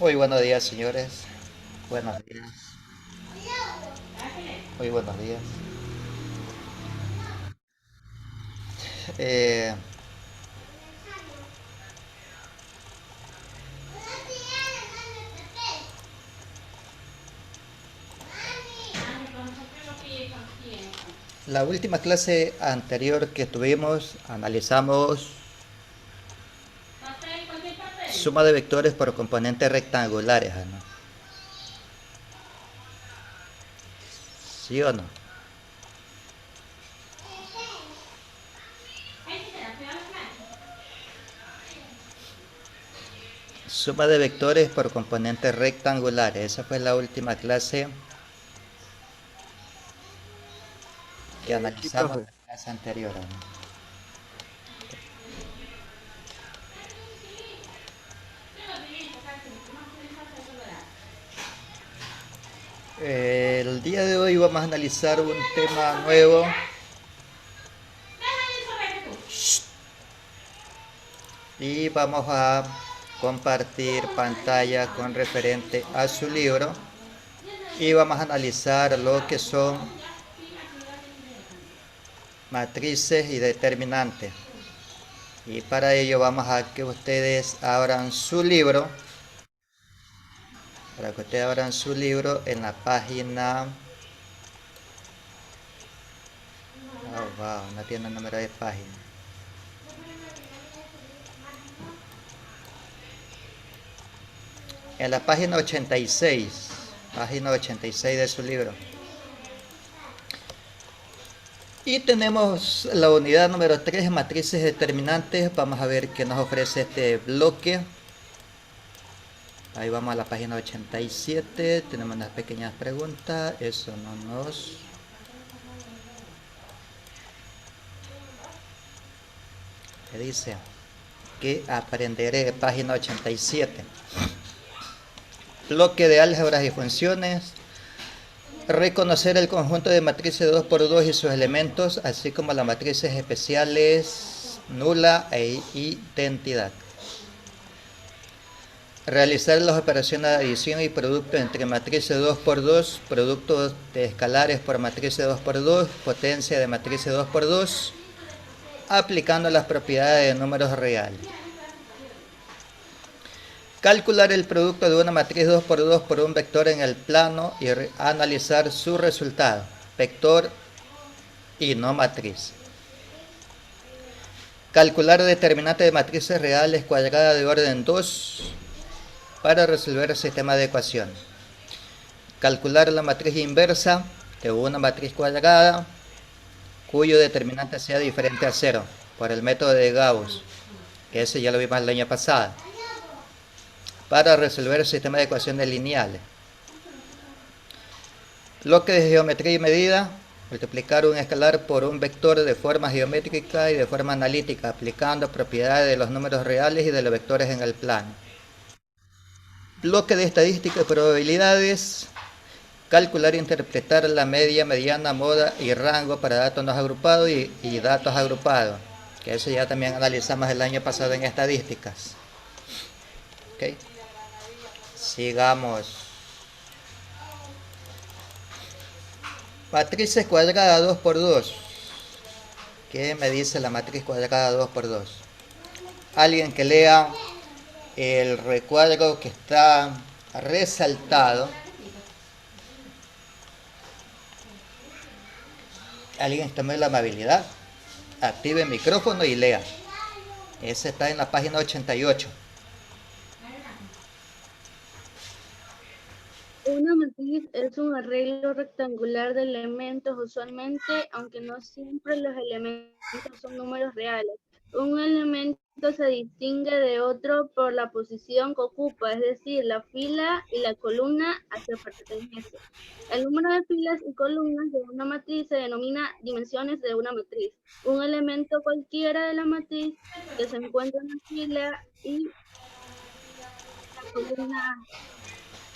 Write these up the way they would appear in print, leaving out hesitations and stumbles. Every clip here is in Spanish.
Muy buenos días, señores. Buenos días. Muy buenos días. Eh, la última clase anterior que tuvimos, analizamos suma de vectores por componentes rectangulares, ¿no? ¿Sí o no? Suma de vectores por componentes rectangulares. Esa fue la última clase que Sí, analizamos en profe. la clase anterior, ¿no? El día de hoy vamos a analizar un tema nuevo y vamos a compartir pantalla con referente a su libro y vamos a analizar lo que son matrices y determinantes. Y para ello vamos a que ustedes abran su libro, en la página, oh, wow, no tiene el número de página, en la página 86 de su libro. Y tenemos la unidad número 3, matrices determinantes. Vamos a ver qué nos ofrece este bloque. Ahí vamos a la página 87. Tenemos unas pequeñas preguntas. Eso no nos... ¿Qué dice? Que aprenderé, página 87. Bloque de álgebras y funciones. Reconocer el conjunto de matrices 2 por 2 y sus elementos, así como las matrices especiales nula e identidad. Realizar las operaciones de adición y producto entre matrices 2 por 2, productos de escalares por matrices 2 por 2, potencia de matrices 2 por 2, aplicando las propiedades de números reales. Calcular el producto de una matriz 2 por 2 por un vector en el plano y analizar su resultado, vector y no matriz. Calcular determinante de matrices reales cuadrada de orden 2 para resolver el sistema de ecuaciones. Calcular la matriz inversa de una matriz cuadrada cuyo determinante sea diferente a cero por el método de Gauss, que ese ya lo vimos el año pasado, para resolver el sistema de ecuaciones lineales. Bloque de geometría y medida, multiplicar un escalar por un vector de forma geométrica y de forma analítica, aplicando propiedades de los números reales y de los vectores en el plano. Bloque de estadística y probabilidades, calcular e interpretar la media, mediana, moda y rango para datos no agrupados y datos agrupados, que eso ya también analizamos el año pasado en estadísticas. ¿Okay? Sigamos. Matrices cuadradas 2 por 2. ¿Qué me dice la matriz cuadrada 2 por 2? Alguien que lea el recuadro que está resaltado. Alguien que tome la amabilidad, active el micrófono y lea. Ese está en la página 88. Una matriz es un arreglo rectangular de elementos usualmente, aunque no siempre los elementos son números reales. Un elemento se distingue de otro por la posición que ocupa, es decir, la fila y la columna a que pertenece. El número de filas y columnas de una matriz se denomina dimensiones de una matriz. Un elemento cualquiera de la matriz que se encuentra en la fila y la columna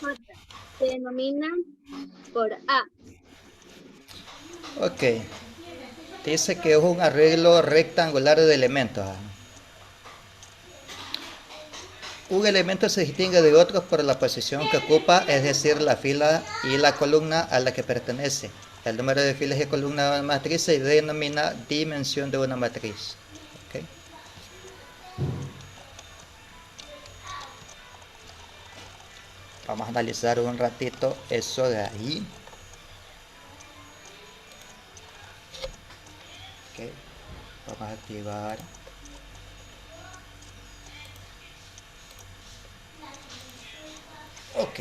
J se denomina por A. Ok. Dice que es un arreglo rectangular de elementos. Un elemento se distingue de otros por la posición que ocupa, es decir, la fila y la columna a la que pertenece. El número de filas y columnas de una matriz se denomina dimensión de una matriz. ¿Okay? Vamos a analizar un ratito eso de ahí. Okay. Vamos a activar. Ok.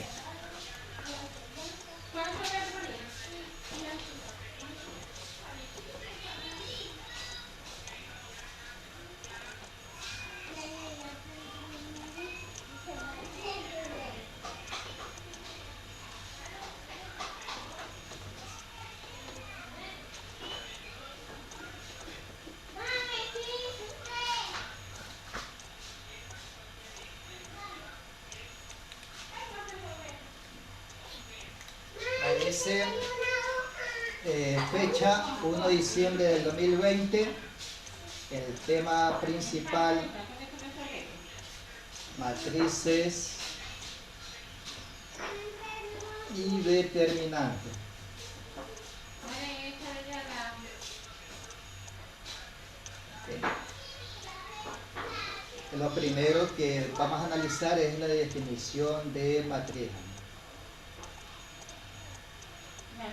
Dice fecha 1 de diciembre del 2020. El tema principal, matrices y determinantes. Okay. Lo primero que vamos a analizar es la definición de matriz.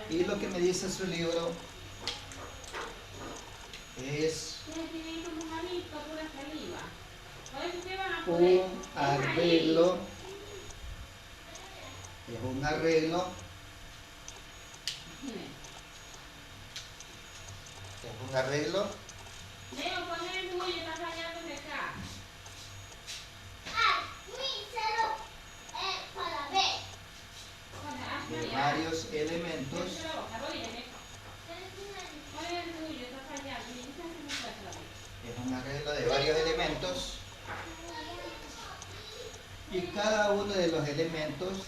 Y lo que me dice su libro es un arreglo, de varios elementos y cada uno de los elementos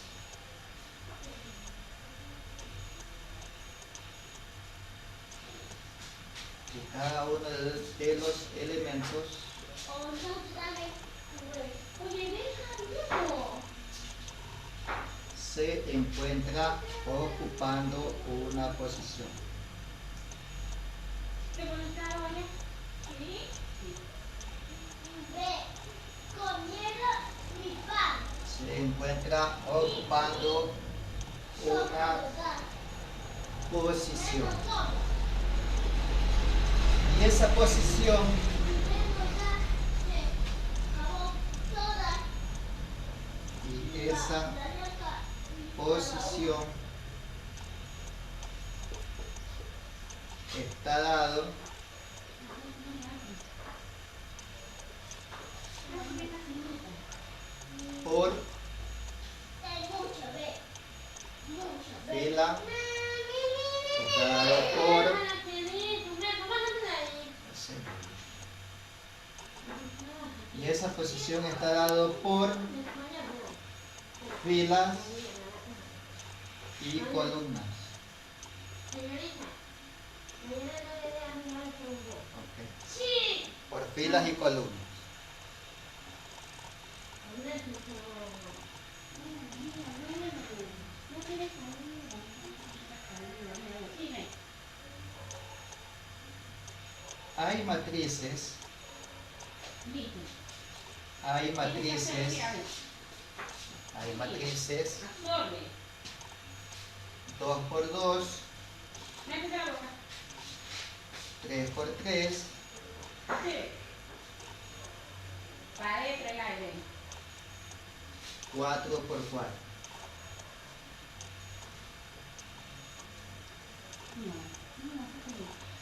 se encuentra ocupando una posición. Se encuentra ocupando una posición. Y esa posición está dado por fila, está dado por y esa posición está dado por filas y columnas. Okay. Por filas y columnas. Hay matrices 2×2, 3×3, 4×4.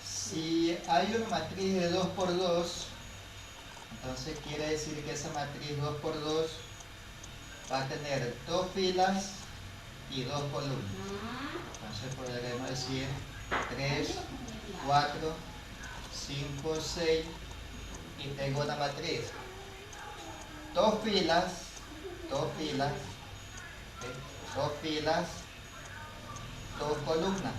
Si hay una matriz de 2×2, entonces quiere decir que esa matriz 2×2 va a tener 2 filas y 2 columnas. Entonces podremos decir 3, 4, 5, 6 y tengo una matriz. 2 filas, 2 columnas.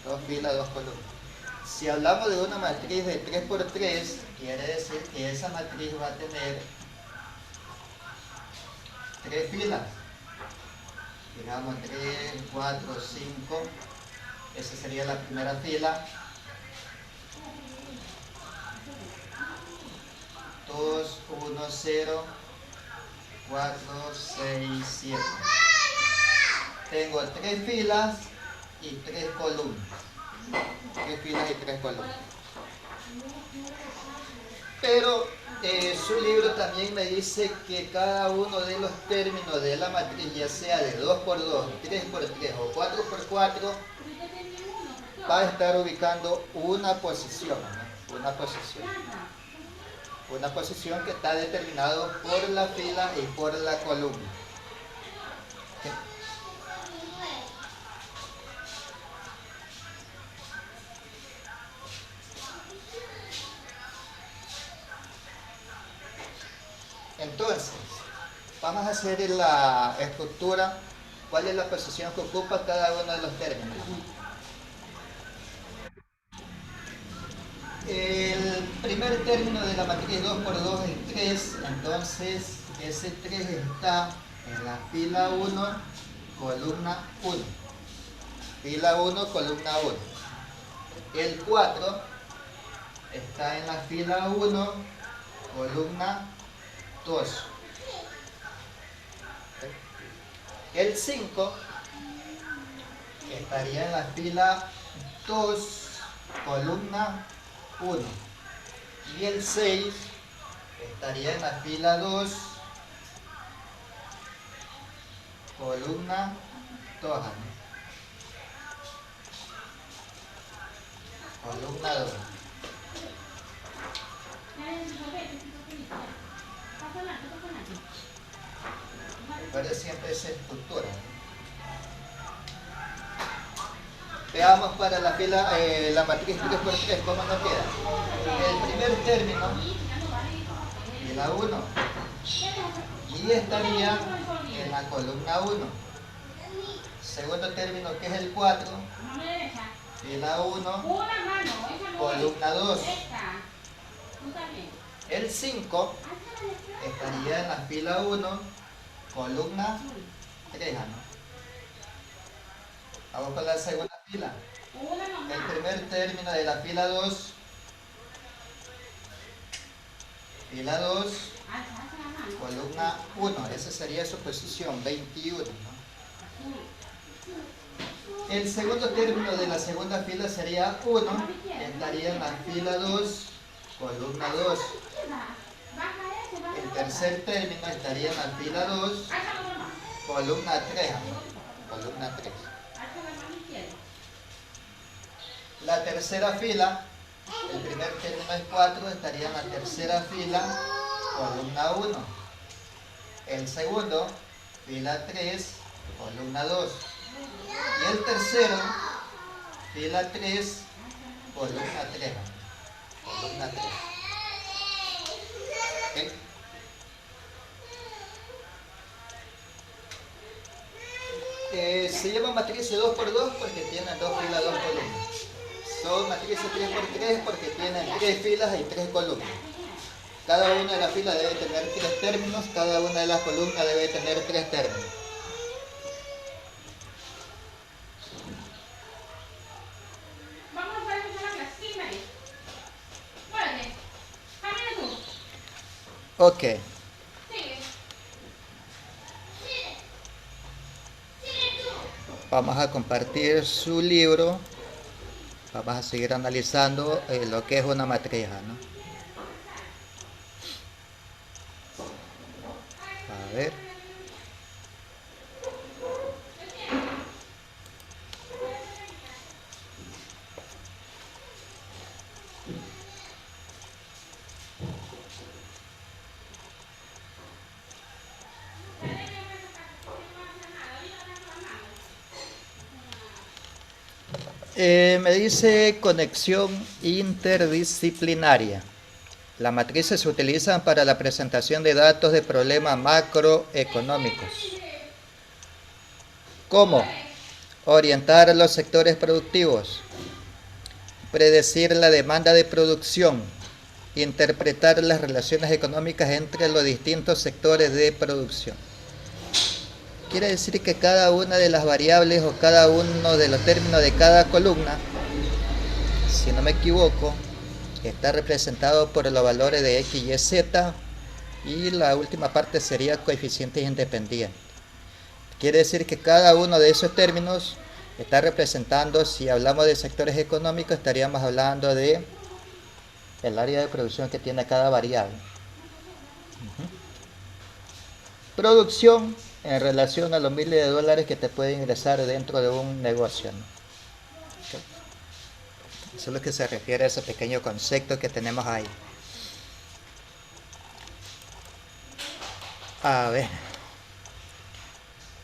2 filas, 2 columnas. Si hablamos de una matriz de 3×3, quiere decir que esa matriz va a tener 3 filas. Digamos 3, 4, 5. Esa sería la primera fila. 2, 1, 0, 4, 6, 7. Tengo 3 filas y 3 columnas. 3 filas y 3 columnas. Pero su libro también me dice que cada uno de los términos de la matriz, ya sea de 2×2, 3×3 o 4×4, va a estar ubicando una posición, ¿no? Una posición que está determinada por la fila y por la columna. ¿Sí? Entonces, vamos a hacer la estructura. ¿Cuál es la posición que ocupa cada uno de los términos? El primer término de la matriz 2×2 es 3, entonces ese 3 está en la fila 1, columna 1. Fila 1, columna 1. El 4 está en la fila 1, columna 2. El 5 estaría en la fila 2, columna 1. Y el 6 estaría en la fila 2, columna 2. Columna 2. Recuerde siempre esa estructura. Veamos para la fila, la matriz 3×3, ¿cómo nos queda? El primer término, fila 1, y estaría en la columna 1. Segundo término, que es el 4, fila 1, columna 2. El 5 estaría en la fila 1, columna 3. Vamos con la segunda fila. El primer término de la fila 2, fila 2, columna 1. Esa sería su posición, 21. ¿No? El segundo término de la segunda fila sería 1, estaría en la fila 2, columna 2. El tercer término estaría en la fila 2, columna 3. Columna 3. La tercera fila, el primer término es 4, estaría en la tercera fila, columna 1. El segundo, fila 3, columna 2. Y el tercero, fila 3, columna 3. Columna 3. ¿Okay? Se llama matrices 2×2 porque tienen 2 filas, 2 columnas. Son matrices 3×3 porque tienen 3 filas y 3 columnas. Cada una de las filas debe tener 3 términos, cada una de las columnas debe tener 3 términos. Vamos a empezar la clase. Sí, Mary. Muévete. Camina tú. Ok. Sigue. Vamos a compartir su libro. Vamos a seguir analizando lo que es una matriz, ¿no? A ver. Me dice conexión interdisciplinaria. Las matrices se utilizan para la presentación de datos de problemas macroeconómicos. ¿Cómo? Orientar los sectores productivos, predecir la demanda de producción, interpretar las relaciones económicas entre los distintos sectores de producción. quiere decir que cada una de las variables o cada uno de los términos de cada columna, si no me equivoco, está representado por los valores de x, y, z, y la última parte sería coeficientes independientes. Quiere decir que cada uno de esos términos está representando, si hablamos de sectores económicos, estaríamos hablando de el área de producción que tiene cada variable. Producción en relación a los miles de dólares que te pueden ingresar dentro de un negocio, ¿no? Eso es lo que se refiere a ese pequeño concepto que tenemos ahí. A ver,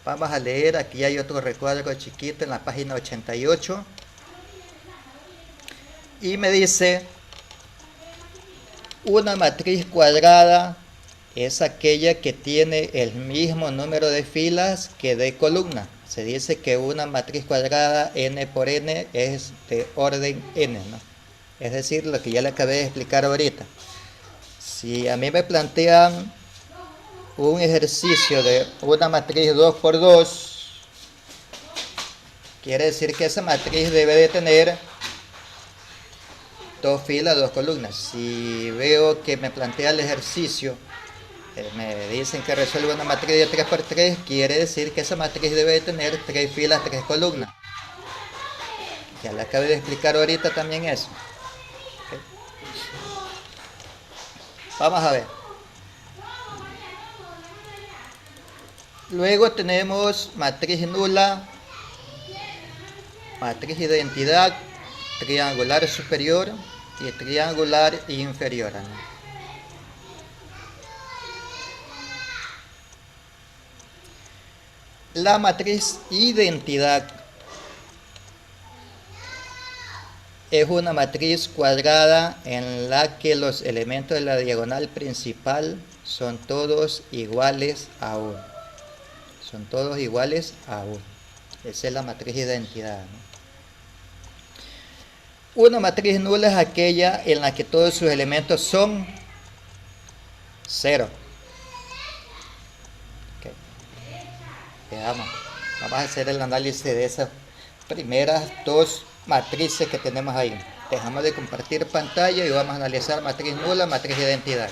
vamos a leer, aquí hay otro recuadro chiquito en la página 88 y me dice: una matriz cuadrada es aquella que tiene el mismo número de filas que de columnas. Se dice que una matriz cuadrada n por n es de orden n, ¿no? Es decir, lo que ya le acabé de explicar ahorita. Si a mí me plantean un ejercicio de una matriz 2 por 2, quiere decir que esa matriz debe de tener 2 filas, 2 columnas. Si veo que me plantea el ejercicio, me dicen que resuelve una matriz de 3 por 3, quiere decir que esa matriz debe de tener 3 filas, 3 columnas. Ya le acabé de explicar ahorita también eso. ¿Okay? Vamos a ver. Luego tenemos matriz nula, matriz identidad, triangular superior y triangular inferior, ¿no? La matriz identidad es una matriz cuadrada en la que los elementos de la diagonal principal son todos iguales a 1. Son todos iguales a 1. Esa es la matriz identidad, ¿no? Una matriz nula es aquella en la que todos sus elementos son 0. Okay. Veamos. Vamos a hacer el análisis de esas primeras dos matrices que tenemos ahí. Dejamos de compartir pantalla y vamos a analizar matriz nula, matriz identidad.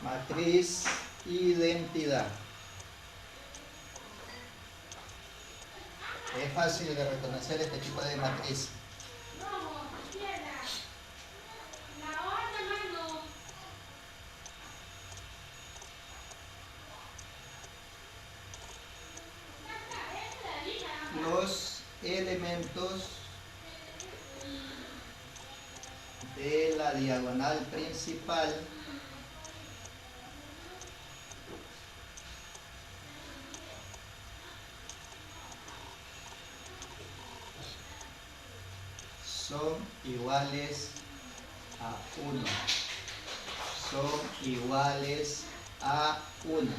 Matriz identidad. Es fácil de reconocer este tipo de matriz. Los elementos de la diagonal principal son iguales a 1. Son iguales a 1.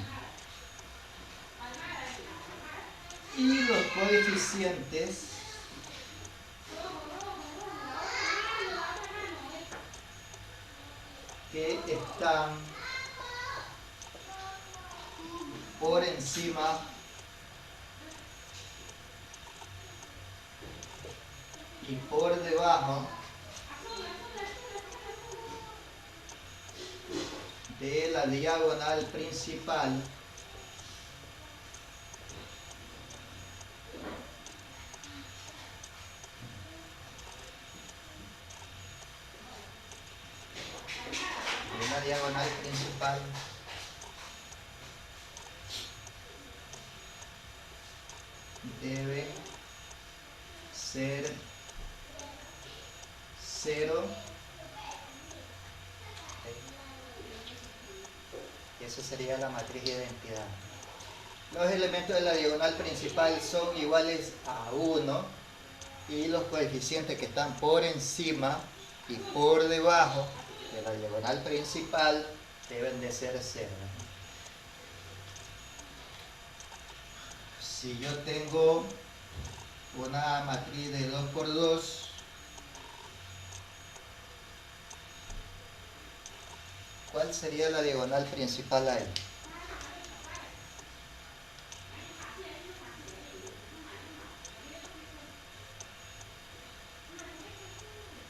Y los coeficientes que están por encima y por debajo de la diagonal principal diagonal principal debe ser 0. Esa sería la matriz de identidad. Los elementos de la diagonal principal son iguales a 1. y los coeficientes que están por encima y por debajo de la diagonal principal deben de ser 0. Si yo tengo una matriz de 2 por 2, ¿cuál sería la diagonal principal ahí?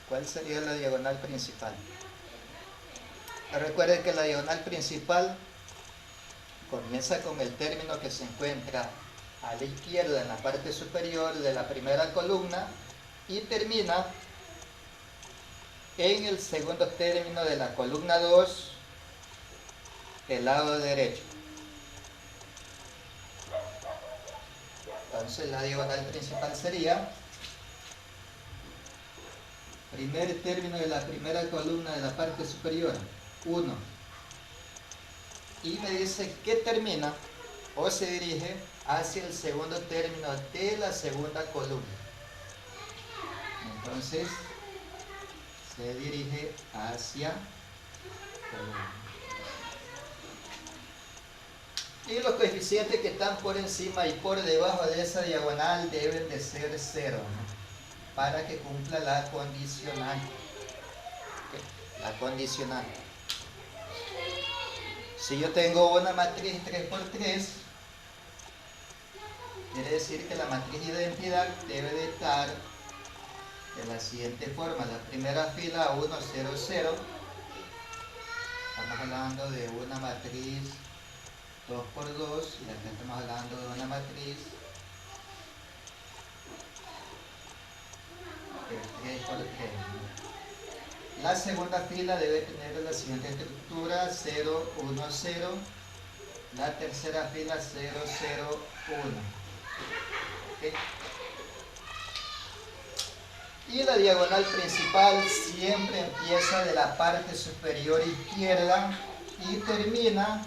¿Cuál sería la diagonal principal? Recuerden que la diagonal principal comienza con el término que se encuentra a la izquierda en la parte superior de la primera columna y termina en el segundo término de la columna 2 del lado derecho. Entonces la diagonal principal sería primer término de la primera columna de la parte superior, 1. Y me dice que termina o se dirige hacia el segundo término de la segunda columna. Entonces se dirige hacia columna. Y los coeficientes que están por encima y por debajo de esa diagonal deben de ser 0, ¿no? Para que cumpla la condicional. La condicional. Si yo tengo una matriz 3 por 3, quiere decir que la matriz de identidad debe de estar de la siguiente forma. La primera fila 1, 0, 0. Estamos hablando de una matriz 2 por 2 y acá estamos hablando de una matriz 3 por 3. La segunda fila debe tener la siguiente estructura: 0, 1, 0. La tercera fila 0, 0, 1. ¿Okay? Y la diagonal principal siempre empieza de la parte superior izquierda y termina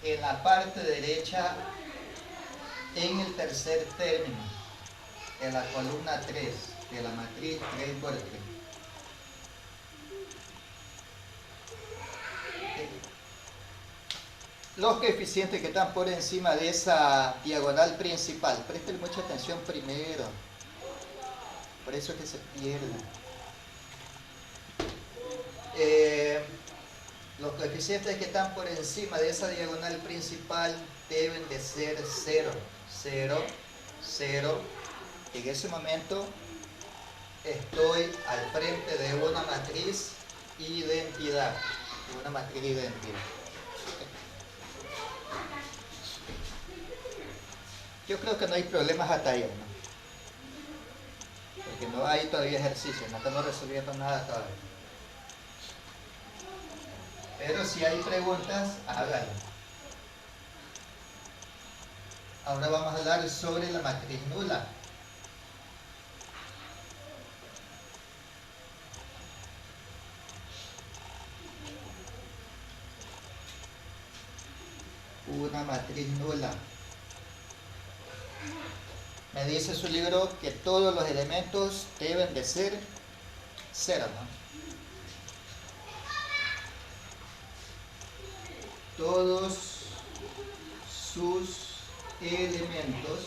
en la parte derecha en el tercer término de la columna 3 de la matriz 3 por 3. Los coeficientes que están por encima de esa diagonal principal, presten mucha atención primero, por eso es que se pierden. Los coeficientes que están por encima de esa diagonal principal deben de ser 0, 0, 0. En ese momento estoy al frente de una matriz identidad. Una matriz identidad. Yo creo que no hay problemas hasta ahí, ¿no? Porque no hay todavía ejercicios, no estamos resolviendo nada todavía. Pero si hay preguntas, háganlo. Ahora vamos a hablar sobre la matriz nula. Una matriz nula. Me dice su libro que todos los elementos deben de ser 0, ¿no? Todos sus elementos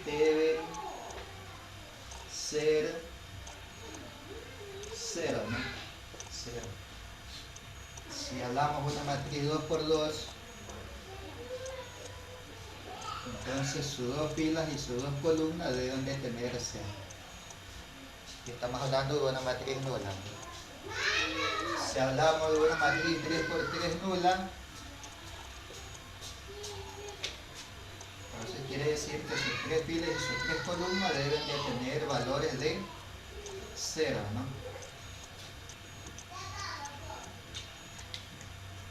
deben ser 0, ¿no? 0. Si hablamos de una matriz 2 por 2, entonces sus dos filas y sus dos columnas deben de tener 0. Y estamos hablando de una matriz nula. Si hablamos de una matriz 3 por 3 nula, entonces quiere decir que sus tres filas y sus tres columnas deben de tener valores de 0, ¿no?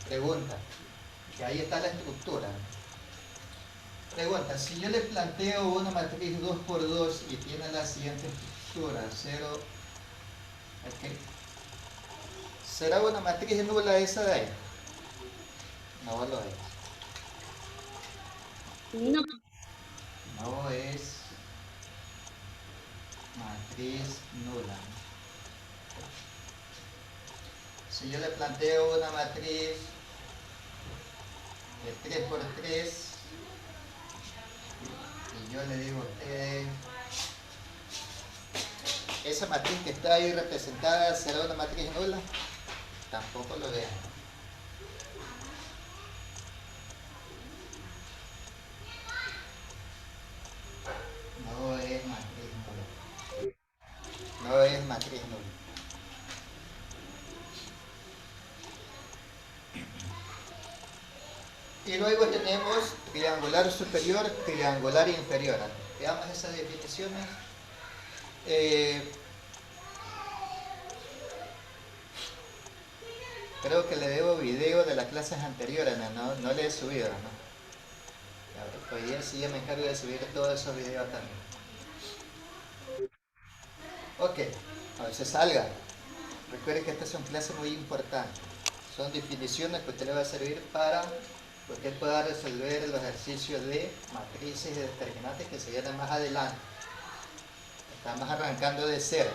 Pregunta, que ahí está la estructura. Pregunta, si yo le planteo una matriz 2 por 2 y tiene la siguiente estructura, 0, ok. ¿Será una matriz nula esa de ahí? No lo es. No. No. no es matriz nula. Si yo le planteo una matriz de 3 por 3 y yo le digo a ustedes, esa matriz que está ahí representada será una matriz nula, tampoco lo vean. No es matriz nula. No es matriz nula. Y luego tenemos triangular superior, triangular inferior. Veamos esas definiciones. Creo que le debo video de las clases anteriores, no le he subido, ¿no? Hoy día sí ya me encargo de subir todos esos videos también. Ok, a ver si salga. Recuerden que estas son clases muy importantes. Son definiciones que a usted le va a servir para que usted pueda resolver los ejercicios de matrices y determinantes que se vienen más adelante. Estamos arrancando de cero.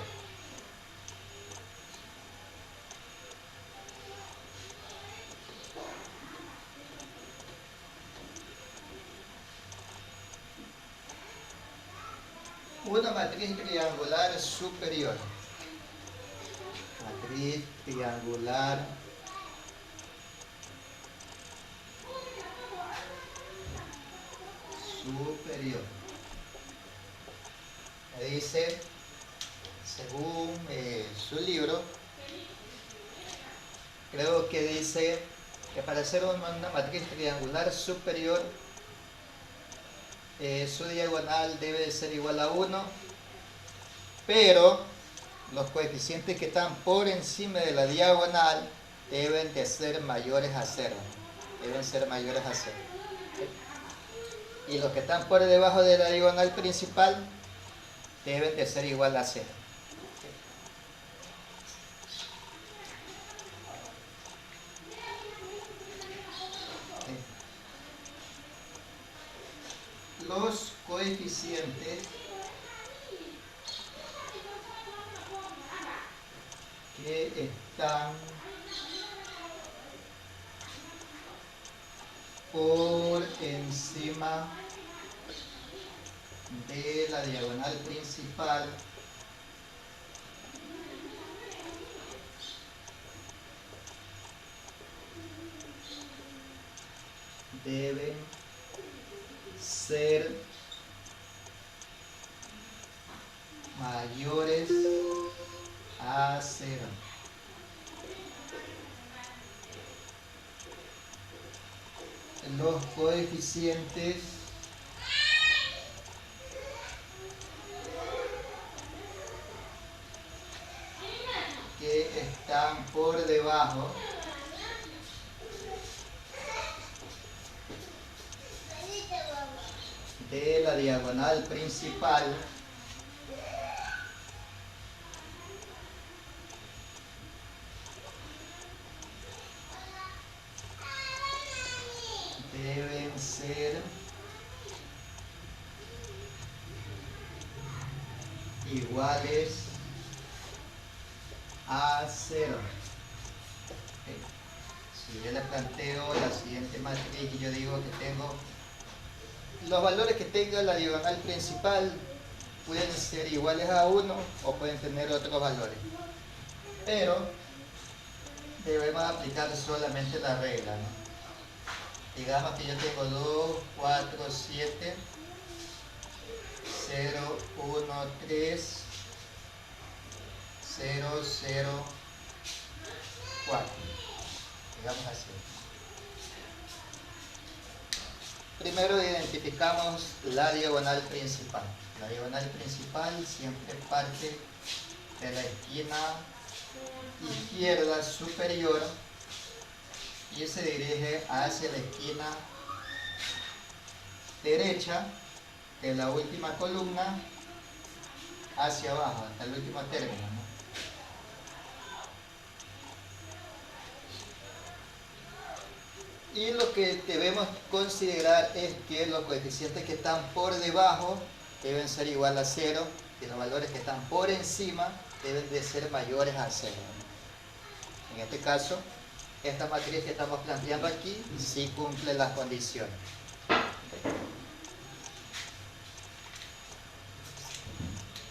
Una matriz triangular superior. Matriz triangular superior. Me dice, según su libro, creo que dice que para hacer una matriz triangular superior, su diagonal debe de ser igual a 1, pero los coeficientes que están por encima de la diagonal deben de ser mayores a 0. Deben ser mayores a 0. Y los que están por debajo de la diagonal principal deben de ser igual a 0. Los coeficientes que están por encima de la diagonal principal deben ser mayores a 0. Los coeficientes que están por debajo de la diagonal principal deben ser iguales a 0. Si yo le planteo la siguiente matriz y yo digo que tengo los valores que tenga la diagonal principal pueden ser iguales a 1 o pueden tener otros valores, pero debemos aplicar solamente la regla, ¿no? Digamos que yo tengo 2, 4, 7, 0, 1, 3, 0, 0, 4. Digamos así. Primero identificamos la diagonal principal. La diagonal principal siempre parte de la esquina izquierda superior y se dirige hacia la esquina derecha de la última columna hacia abajo, hasta el último término, ¿no? Y lo que debemos considerar es que los coeficientes que están por debajo deben ser igual a 0 y los valores que están por encima deben de ser mayores a 0. En este caso, esta matriz que estamos planteando aquí sí cumple las condiciones.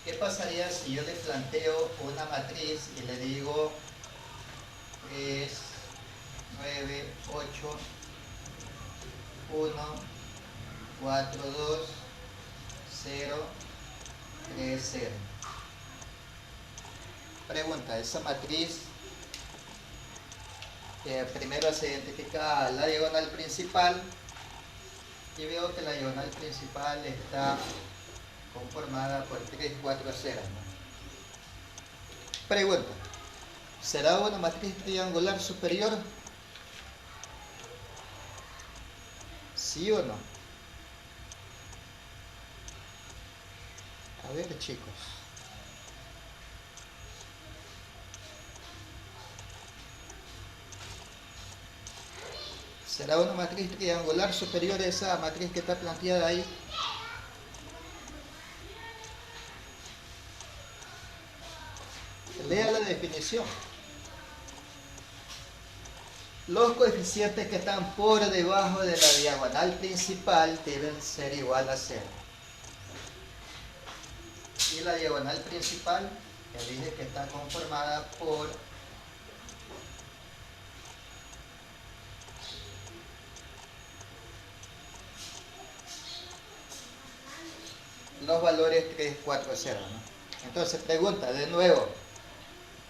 ¿Qué pasaría si yo le planteo una matriz y le digo 3, 9, 8, 1, 4, 2, 0, 3, 0? Pregunta, esa matriz primero se identifica la diagonal principal y veo que la diagonal principal está conformada por 3, 4, 0, ¿no? Pregunta, ¿será una matriz triangular superior? ¿Sí o no? A ver, chicos. ¿Será una matriz triangular superior a esa matriz que está planteada ahí? Lea la definición. Los coeficientes que están por debajo de la diagonal principal deben ser igual a 0. Y la diagonal principal, ya dije que está conformada por los valores 3, 4, 0, ¿no? Entonces, pregunta de nuevo,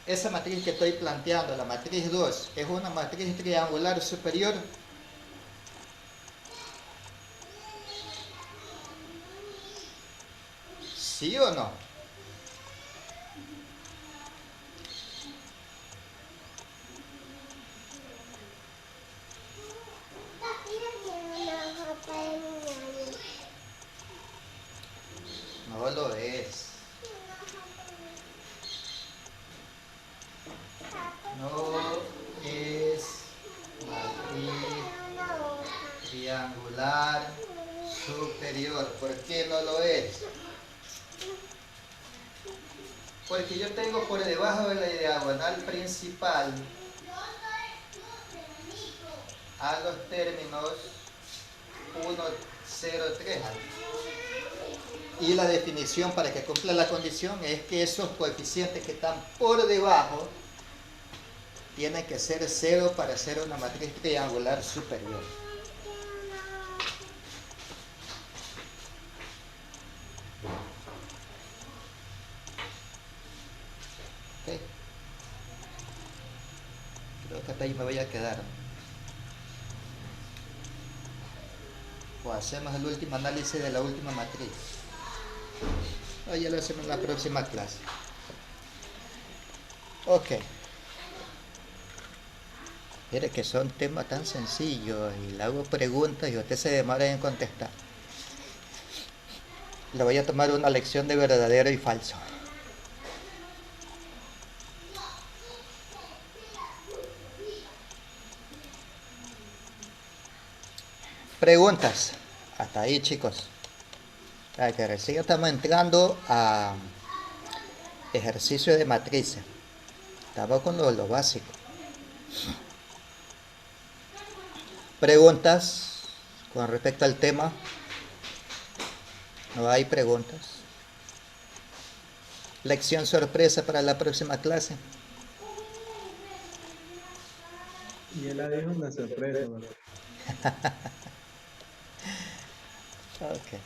esa matriz que estoy planteando, la matriz 2, ¿es una matriz triangular superior? ¿Sí o no? No lo es. No es matriz triangular superior. ¿Por qué no lo es? Porque yo tengo por debajo de la diagonal principal a los términos 1, 0, 3. Y la definición para que cumpla la condición es que esos coeficientes que están por debajo tienen que ser 0 para ser una matriz triangular superior. ¿Okay? Creo que hasta ahí me voy a quedar. O hacemos el último análisis de la última matriz. O ya lo hacemos en la próxima clase. Ok. Mire que son temas tan sencillos y le hago preguntas y usted se demora en contestar. Le voy a tomar una lección de verdadero y falso. Preguntas. Hasta ahí, chicos. Que recién estamos entrando a ejercicio de matrices. Estamos con lo básico. Preguntas con respecto al tema. No hay preguntas. Lección sorpresa para la próxima clase. Y él la dijo una sorpresa, ¿no? Ok.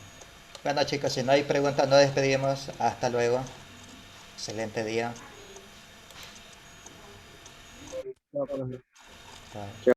Bueno, chicos, si no hay preguntas, nos despedimos. Hasta luego. Excelente día. No, profe. Bye.